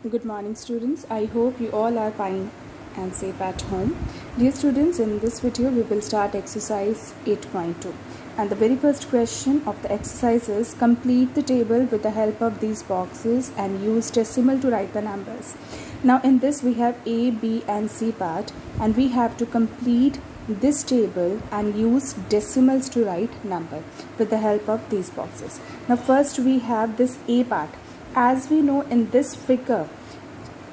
Good morning students. I hope you all are fine and safe at home. Dear students, in this video we will start exercise 8.2 and the very first question of the exercise is complete the table with the help of these boxes and use decimal to write the numbers. Now in this we have A, B and C part and we have to complete this table and use decimals to write number with the help of these boxes. Now first we have this A part. As we know in this figure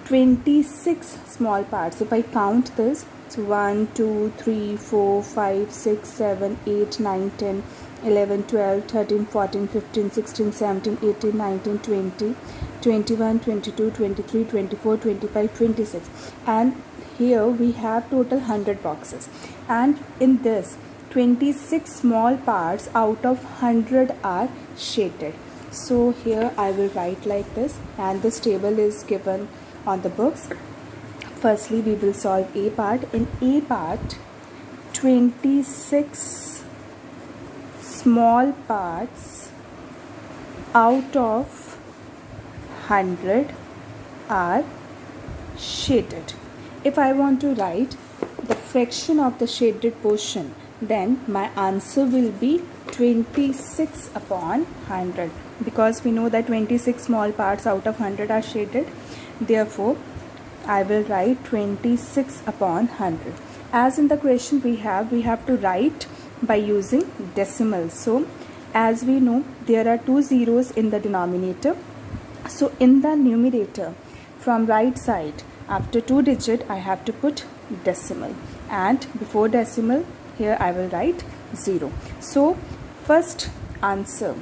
26 small parts. If I count this, so 1, 2, 3, 4, 5, 6, 7, 8, 9, 10, 11, 12, 13, 14, 15, 16, 17, 18, 19, 20, 21, 22, 23, 24, 25, 26. And here we have total 100 boxes. And in this 26 small parts out of 100 are shaded. So here I will write like this, and this table is given on the books. Firstly we will solve A part. In A part 26 small parts out of 100 are shaded. If I want to write the fraction of the shaded portion, then my answer will be 26 upon 100, because we know that 26 small parts out of 100 are shaded. Therefore I will write 26 upon 100. As in the question we have to write by using decimals. So as we know there are 2 zeros in the denominator, so in the numerator from right side after 2 digit I have to put decimal, and before decimal here I will write 0. So first answer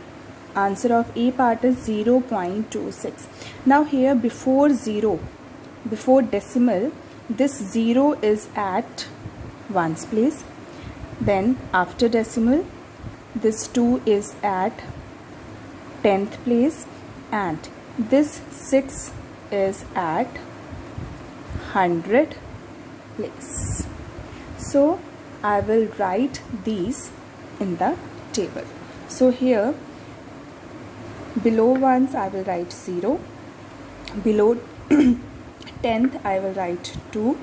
of A part is 0.26. Now here before decimal, this 0 is at 1's place. Then after decimal, this 2 is at 10th place, and this 6 is at 100 place. So I will write these in the table. So here below ones I will write 0, below 10th I will write 2,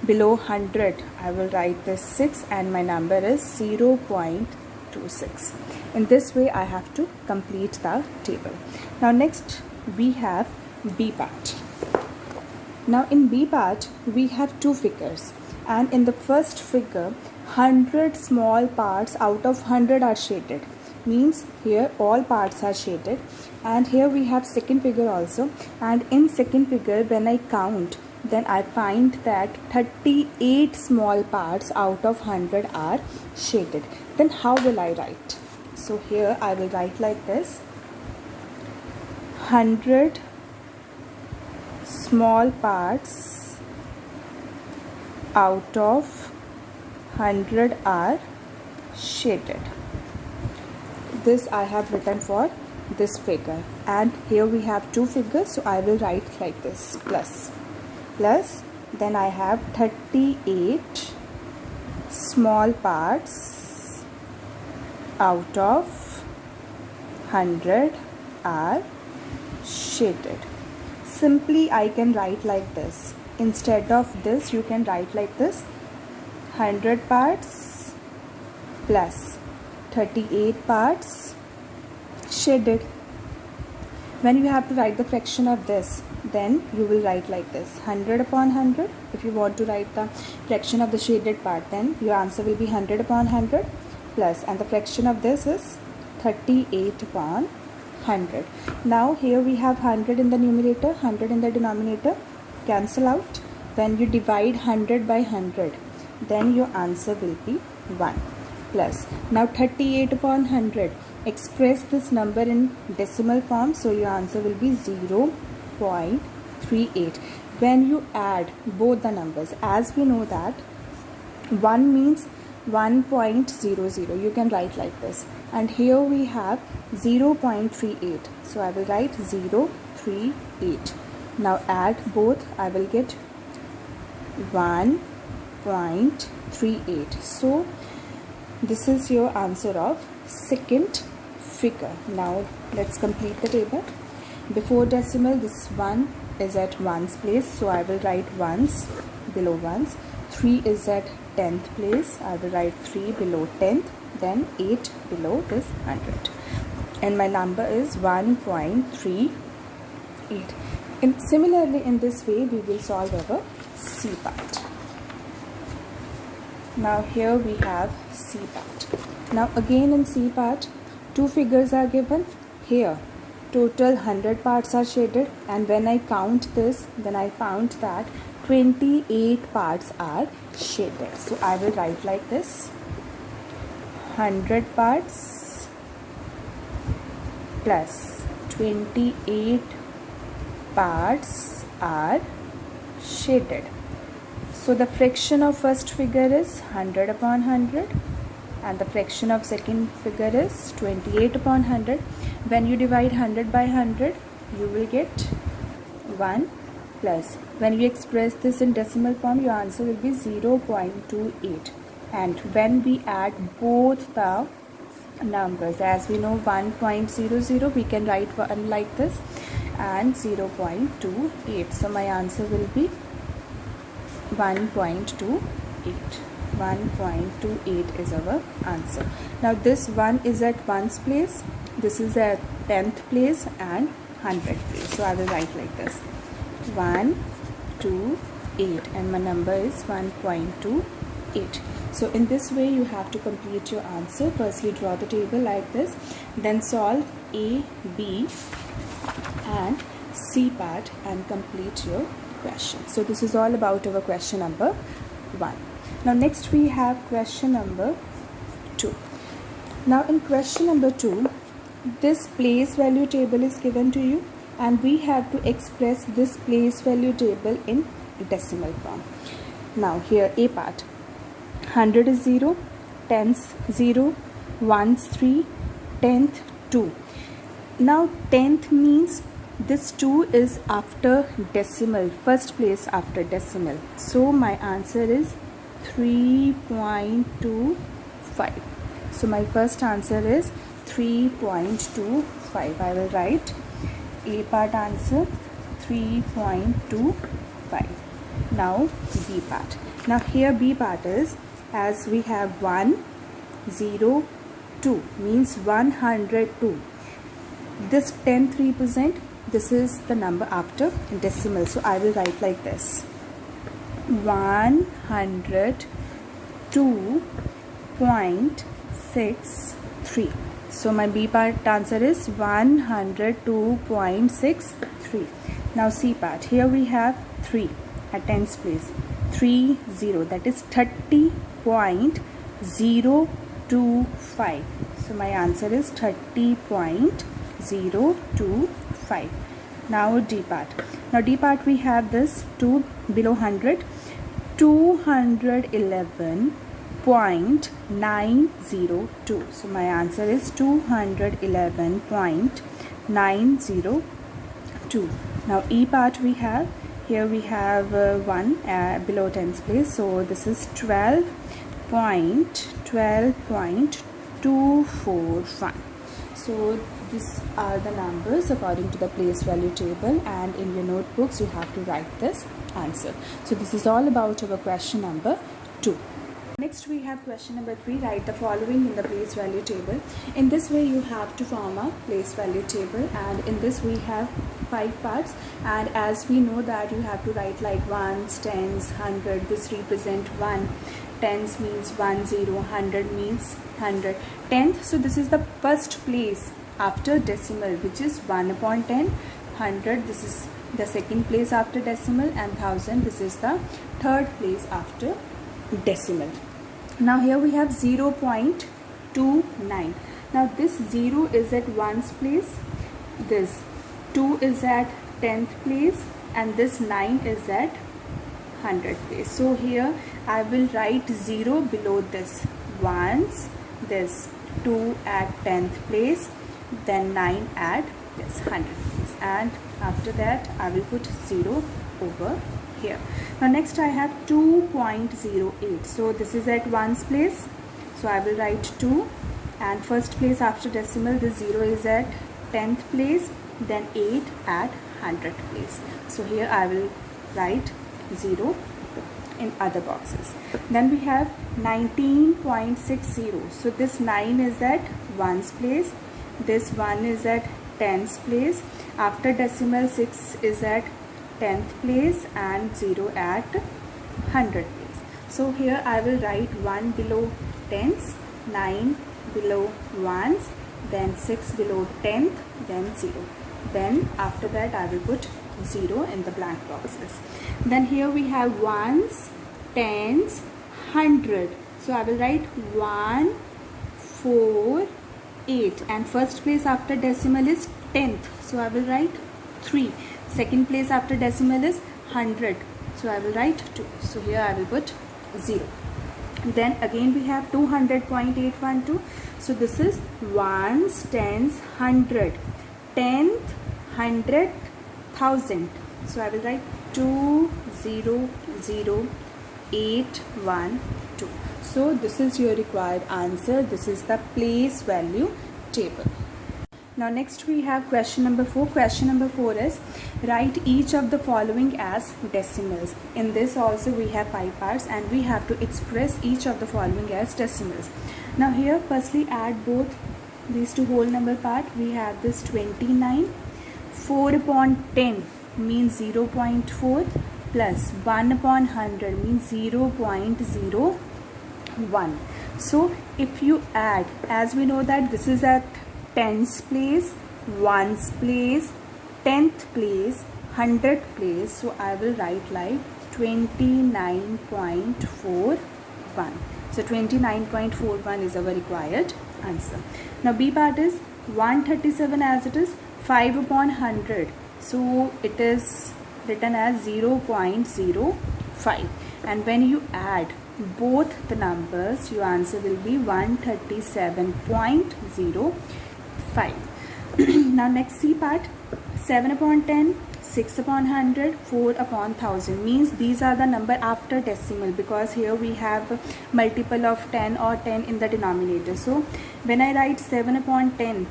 below 100 I will write this 6, and my number is 0.26. In this way I have to complete the table. Now next we have B part. Now in B part we have 2 figures, and in the first figure 100 small parts out of 100 are shaded, means here all parts are shaded. And here we have second figure also, and in second figure when I count, then I find that 38 small parts out of 100 are shaded. Then how will I write? So here I will write like this: 100 small parts out of 100 are shaded. This I have written for this figure, and here we have 2 figures, so I will write like this: plus, then I have 38 small parts out of 100 are shaded. Simply I can write like this. Instead of this you can write like this: 100 parts plus 38 parts shaded. When you have to write the fraction of this, then you will write like this: 100 upon 100. If you want to write the fraction of the shaded part, then your answer will be 100 upon 100 plus, and the fraction of this is 38 upon 100. Now here we have 100 in the numerator, 100 in the denominator, cancel out. When you divide 100 by 100, then your answer will be 1 plus. Now 38 upon 100, express this number in decimal form, so your answer will be 0.38. When you add both the numbers, as we know that 1 means 1.00, you can write like this, and here we have 0.38, so I will write 0.38. Now add both, I will get 1.38. So this is your answer of second figure. Now let's complete the table. Before decimal, this 1 is at ones place, so I will write ones below ones. 3 is at 10th place, I will write 3 below 10th, then 8 below this 100, and my number is 1.38. And similarly, in this way we will solve our C part. Now here we have C part. Now again in C part, two figures are given. Here total 100 parts are shaded, and when I count this, then I found that 28 parts are shaded. So I will write like this: 100 parts plus 28 parts are shaded. So the fraction of first figure is 100 upon 100, and the fraction of second figure is 28 upon 100. When you divide 100 by 100, you will get 1 plus. When you express this in decimal form, your answer will be 0.28. And when we add both the numbers, as we know 1.00, we can write one like this, and 0.28. So my answer will be 1.28. 1.28 is our answer. Now this 1 is at ones place, this is at 10th place, and 100 place. So I will write like this: 128, and my number is 1.28. So in this way you have to complete your answer. Firstly draw the table like this, then solve A, B and C part and complete your question. So this is all about our question number 1. Now next we have question number 2. Now in question number 2, this place value table is given to you, and we have to express this place value table in decimal form. Now here A part, 100 is 0, 10s 0, 1s 3, 10th 2. Now 10th means this 2 is after decimal, first place after decimal. So my answer is 3.25. So my first answer is 3.25. I will write A part answer 3.25. Now B part. Now here B part is, as we have 1, 0, 2 means 102. This 10th represent, this is the number after decimal. So I will write like this: 102.63. So my B part answer is 102.63. Now C part, here we have 3 at 10th place, 30, that is 30.025. So my answer is 30.025. Now D part. Now D part we have this 2 below 100, 211.902. So my answer is 211.902. Now E part we have, here we have 1 below 10th place, so this is 12.241. So these are the numbers according to the place value table, and in your notebooks you have to write this answer. So this is all about our question number 2. Next we have question number 3. Write the following in the place value table. In this way you have to form a place value table, and in this we have 5 parts, and as we know that you have to write like ones, tens, 100. This represent 1. Tens means 1, 0, 100 means 100. Tenth, so this is the first place after decimal, which is 1 upon 10. 100, this is the second place after decimal, and 1000, this is the third place after decimal. Now here we have 0.29. Now this 0 is at ones place, this 2 is at 10th place, and this 9 is at 100 place. So here I will write 0 below this ones, this 2 at 10th place, then 9 at this 100 place, and after that I will put 0 over here. Now next I have 2.08. So this is at ones place, so I will write 2, and first place after decimal, this 0 is at 10th place, then 8 at 100 place. So here I will write 0 in other boxes. Then we have 19.60. So this 9 is at ones place, this 1 is at tens place, after decimal 6 is at 10th place, and 0 at 100 place. So here I will write 1 below tens, 9 below ones, then 6 below 10th, then 0. Then after that I will put 0 in the blank boxes. Then here we have ones, tens, 100. So I will write 1, 4, 8, and first place after decimal is 10th. So I will write 3. Second place after decimal is 100. So I will write 2. So here I will put 0. Then again we have 200.812. So this is ones, tens, 100, 10th, 100, 1000. So I will write 200812. So this is your required answer. This is the place value table. Now next we have question number 4. Question number 4 is write each of the following as decimals. In this also we have 5 parts and we have to express each of the following as decimals. Now here firstly add both these two whole number part. We have this 29. 4 upon 10 means 0.4 plus 1 upon 100 means 0.01. So if you add, as we know that this is at tens place, ones place, 10th place, 100th place. So I will write like 29.41. So 29.41 is our required answer. Now B part is 137 as it is 5 upon 100. So it is written as 0.05. And when you add both the numbers, your answer will be 137.05. Now next C part, 7 upon 10, 6 upon 100, 4 upon 1000 means these are the number after decimal, because here we have multiple of 10 or 10 in the denominator. So when I write 7 upon 10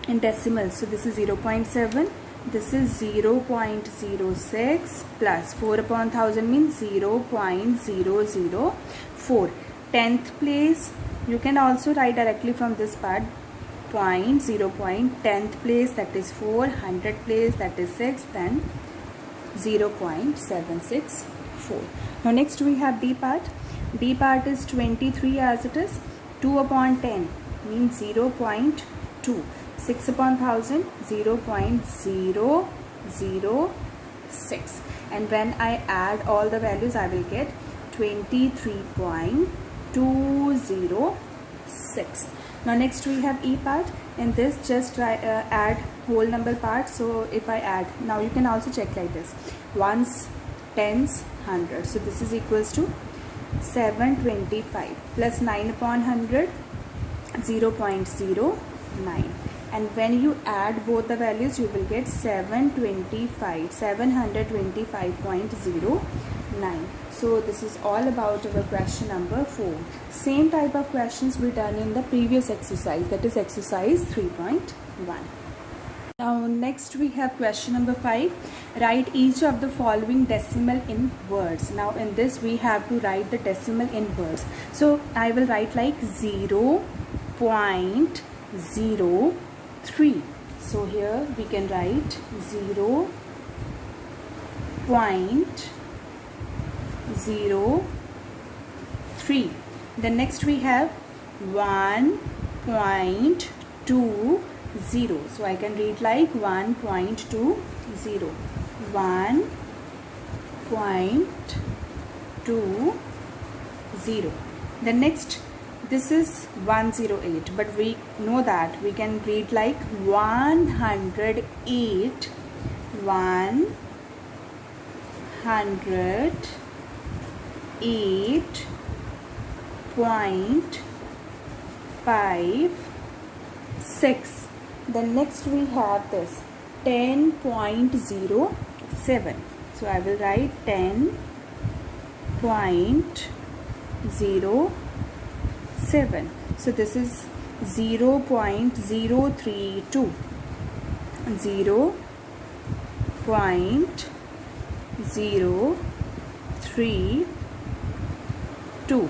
in decimal, so this is 0.7, this is 0.06 plus 4 upon 1000 means 0.004. 10th place, you can also write directly from this part, 10th place, that is 4, 100th place, that is 6, then 0.764. Now next we have D part. D part is 23 as it is. 2 upon 10 means 0.2. 6 upon 1000, 0.006. And when I add all the values, I will get 23.206. Now next we have E part. In this just add whole number part. So if I add, now you can also check like this, ones, tens, 100. So this is equals to 725 plus 9 upon 100, 0.09. And when you add both the values, you will get 725.09. So this is all about our question number 4. Same type of questions we done in the previous exercise, that is exercise 3.1. Now next we have question number 5. Write each of the following decimal in words. Now in this we have to write the decimal in words. So I will write like 0.03. So here we can write 0.03. Then next we have 1.20. So I can read like 1.20. 1.20. The next, this is 108, but we know that we can read like 108. 108.56. Then next we have this 10.07. So I will write 10.07. So this is 0.032. 5.032.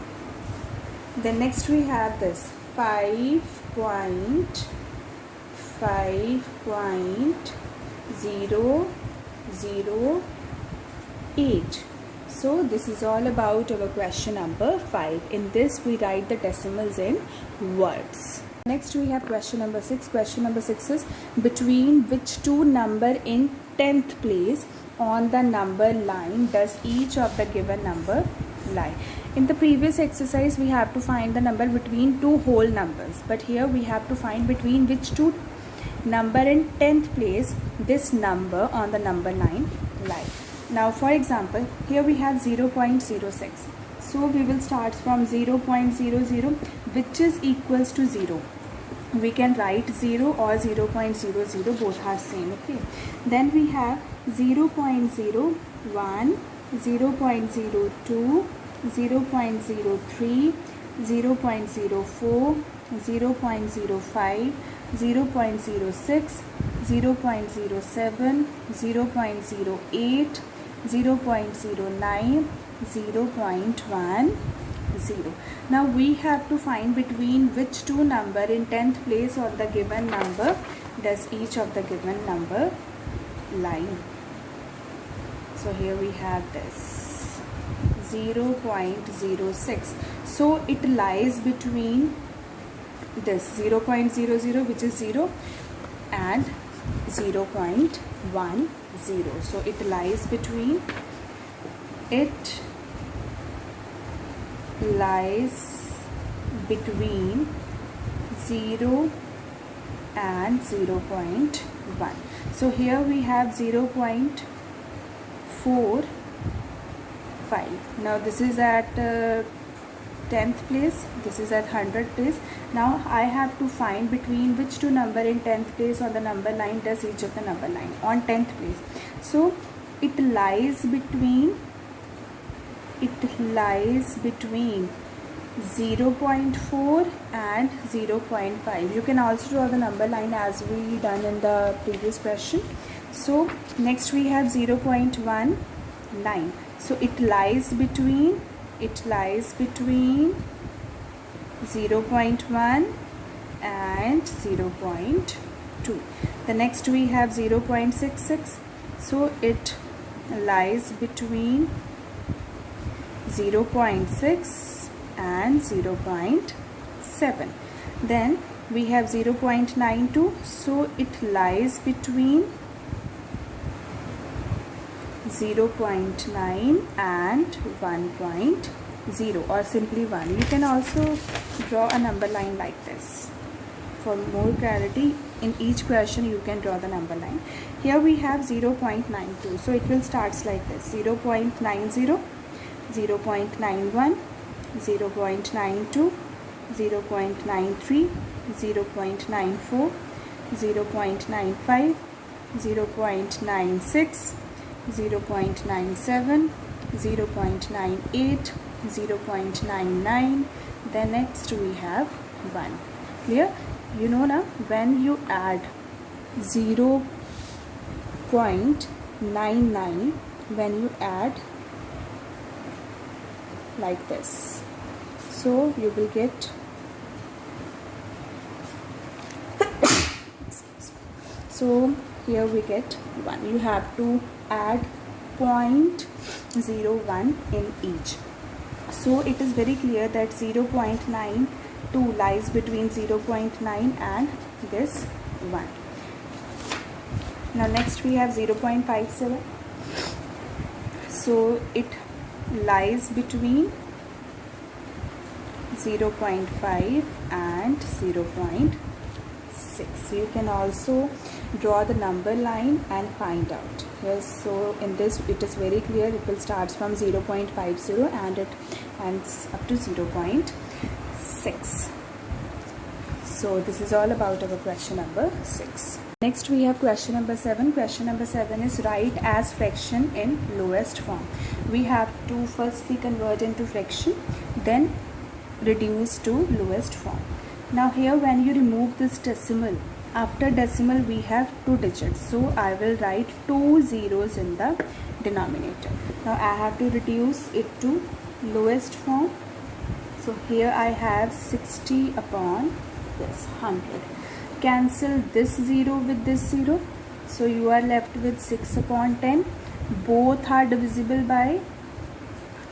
Then next we have this 5.008. So this is all about our question number 5. In this we write the decimals in words. Next we have question number 6. Question number 6 is, between which two number in 10th place on the number line does each of the given number lie? In the previous exercise we have to find the number between two whole numbers, but here we have to find between which two number in 10th place this number on the number line lie. Now for example, here we have 0.06. So we will start from 0.00, which is equals to 0. We can write 0 or 0.00, both are same. Okay. Then we have 0.01, 0.02, 0.03, 0.04, 0.05, 0.06, 0.07, 0.08, 0.09, 0.10. Now we have to find between which two number in 10th place on the given number does each of the given number lie. So here we have this 0.06. So it lies between this 0.00, which is 0, and 0.10. So it lies between 0 and 0.1. So here we have 0.45. Now this is at 10th place, this is at 100th place. Now I have to find between which two number in 10th place on the number line does each of the number line on 10th place. So it lies between 0.4 and 0.5. You can also draw the number line as we done in the previous question. So next we have 0.19. So it lies between 0.1 and 0.2. The next we have 0.66. So it lies between 0.6 and 0.7. Then we have 0.92. So it lies between 0.9 and 1.0, or simply 1. You can also draw a number line like this. For more clarity, in each question you can draw the number line. Here we have 0.92. So it will start like this: 0.90, 0.91, 0.92, 0.93, 0.94, 0.95, 0.96, 0.97, 0.98, 0.99. Then next we have 1. Clear? You know now, when you add 0.99, when you add like this, so you will get so here we get 1. You have to add 0.01 in each. So it is very clear that 0.92 lies between 0.9 and this 1. Now next we have 0.57. So it lies between 0.5 and 0.6. You can also draw the number line and find out. Yes, so in this it is very clear. It will start from 0.50 and it ends up to 0.6. So this is all about our question number 6. Next we have question number 7. Question number 7 is, write as fraction in lowest form. We have to firstly convert into fraction, then reduce to lowest form. Now here when you remove this decimal after decimal we have 2 digits, so I will write 2 zeros in the denominator. Now I have to reduce it to lowest form. So here I have 60 upon this 100. Cancel this 0 with this 0. So you are left with 6 upon 10. Both are divisible by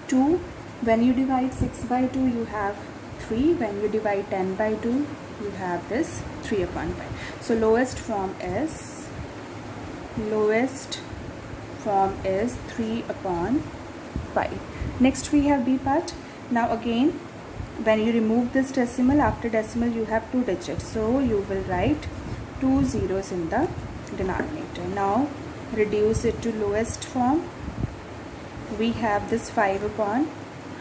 2. When you divide 6 by 2, you have 3. When you divide 10 by 2, you have this 3 upon 5. So lowest form is 3 upon 5. Next we have B part. Now again, when you remove this decimal, after decimal you have 2 digits, so you will write 2 zeros in the denominator. Now reduce it to lowest form. We have this 5 upon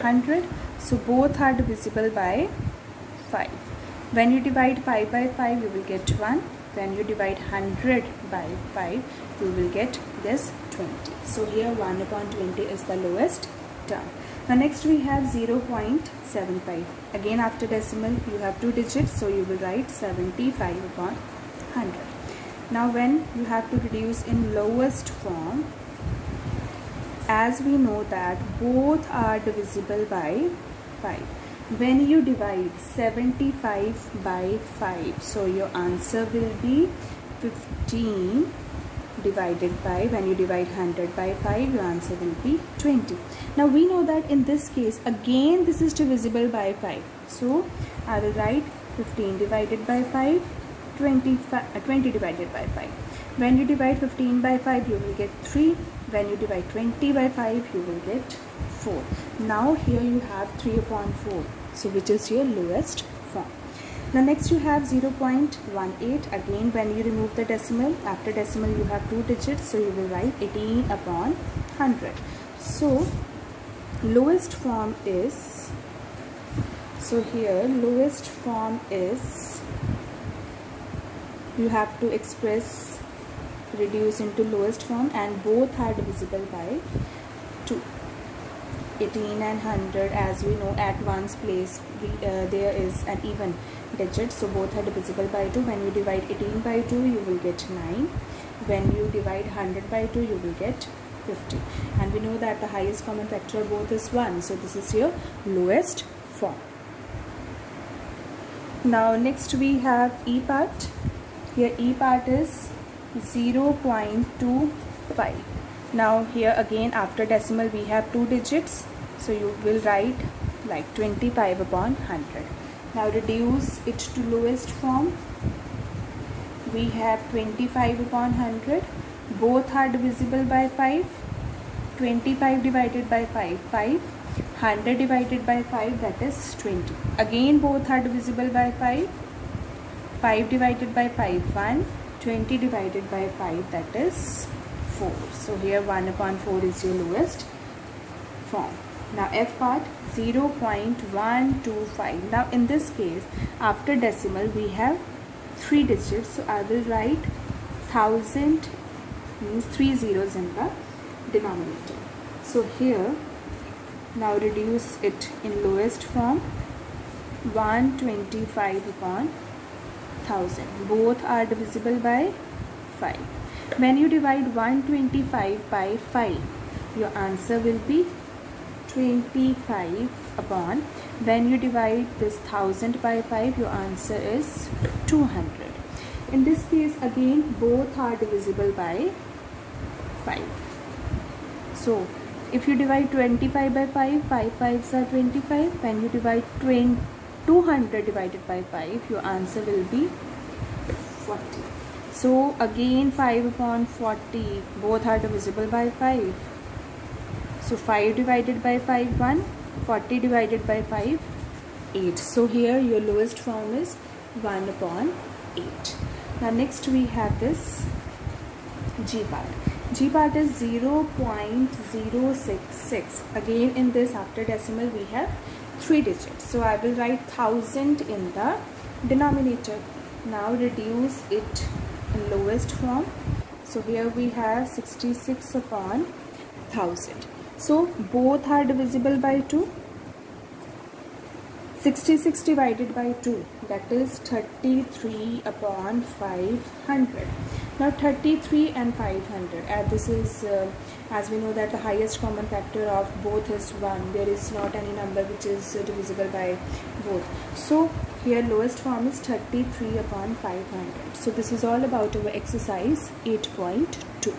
100, so both are divisible by 5. When you divide 5 by 5, you will get 1. When you divide 100 by 5, you will get this 20. So here 1 upon 20 is the lowest term. Now next we have 0.75. Again after decimal you have 2 digits, so you will write 75 upon 100. Now when you have to reduce in lowest form, as we know that both are divisible by 5. When you divide 75 by 5, so your answer will be 15 divided by, when you divide 100 by 5, your answer will be 20. Now we know that in this case again this is divisible by 5, so I will write 15 divided by 5, 20 divided by 5. When you divide 15 by 5, you will get 3. When you divide 20 by 5, you will get 4. Now here you have 3 upon 4, so which is your lowest form. Now next you have 0.18. Again when you remove the decimal, after decimal you have 2 digits, so you will write 18 upon 100. So lowest form is, so here lowest form is, you have to express reduce into lowest form, and both are divisible by 2. 18 and 100, as we know, at one's place there is an even digit, so both are divisible by 2. When you divide 18 by 2, you will get 9. When you divide 100 by 2, you will get 50. And we know that the highest common factor of both is 1, so this is your lowest form. Now next we have E part. Here E part is 0.25. Now here again after decimal we have 2 digits, so you will write like 25 upon 100. Now reduce it to lowest form. We have 25 upon 100. Both are divisible by 5. 25 divided by 5, 5. 100 divided by 5, that is 20. Again both are divisible by 5. 5 divided by 5, 1. 20 divided by 5, that is 4. So here 1 upon 4 is your lowest form. Now F part, 0.125. Now in this case after decimal we have 3 digits, so I will write 1000, means 3 zeros in the denominator. So here now reduce it in lowest form. 125 upon 1000. Both are divisible by 5. When you divide 125 by 5, your answer will be 25 upon. When you divide this 1000 by 5, your answer is 200. In this case again both are divisible by 5. So if you divide 25 by 5, 5 5s are 25. When you divide 200 divided by 5, your answer will be 40. So again 5 upon 40, both are divisible by 5. So 5 divided by 5, 1. 40 divided by 5, 8. So here your lowest form is 1 upon 8. Now next we have this G part. G part is 0.066. Again in this after decimal we have 3 digits. So I will write 1000 in the denominator. Now reduce it in lowest form. So here we have 66 upon 1000. So both are divisible by 2. 66 divided by 2, that is 33 upon 500. Now 33 and 500, and this is as we know that the highest common factor of both is 1. There is not any number which is divisible by both. So here lowest form is 33 upon 500. So this is all about our exercise 8.2.